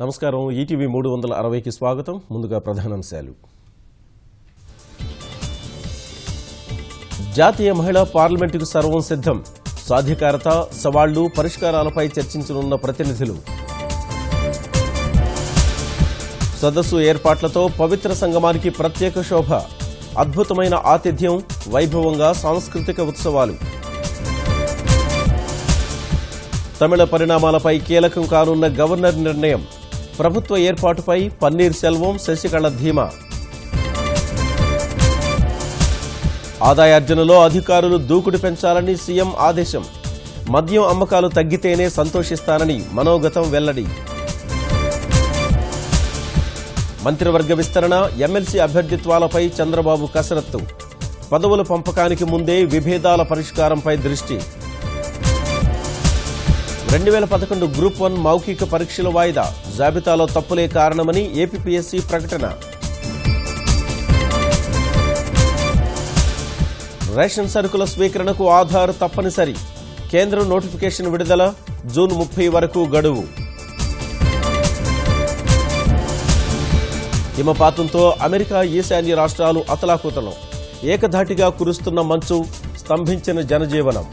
నమస్కారం. ఈటీవీ 360కి స్వాగతం. ముందుగా ప్రధానాంశాలు. జాతీయ మహిళా పార్లమెంటుకు సర్వం సిద్ధం. సాధికారత, సవాళ్లు, పరిష్కారాలపై చర్చించనున్న ప్రతినిధులు. సదస్సు ఏర్పాట్లతో పవిత్ర సంగమానికి ప్రత్యేక శోభ. అద్భుతమైన ఆతిథ్యం, వైభవంగా సాంస్కృతిక ఉత్సవాలు. తమిళ పరిణామాలపై కీలకం కానున్న గవర్నర్ నిర్ణయం. ప్రభుత్వ ఏర్పాటుపై పన్నీర్ సెల్వం, శశికళ ధీమా. ఆదాయార్జనలో అధికారులు దూకుడు పెంచాలని సీఎం ఆదేశం. మద్యం అమ్మకాలు తగ్గితేనే సంతోషిస్తానని మనోగతం వెల్లడి. మంత్రివర్గ విస్తరణ, ఎమ్మెల్సీ అభ్యర్థిత్వాలపై చంద్రబాబు కసరత్తు. పదవుల పంపకానికి ముందే విభేదాల పరిష్కారంపై దృష్టి. 2011 గ్రూప్ 1 మౌఖిక పరీక్షల వాయిదా. జాబితాలో తప్పులే కారణమని ఏపీపీఎస్సీ ప్రకటన. రేషన్ సరుకుల స్వీకరణకు ఆధార్ తప్పనిసరి. కేంద్రం నోటిఫికేషన్ విడుదల. జూన్ 30 వరకు గడువు. హిమపాతంతో అమెరికా ఈశాన్య రాష్ట్రాలు అతలాకుతలం. ఏకధాటిగా కురుస్తున్న మంచు, స్తంభించిన జనజీవనం.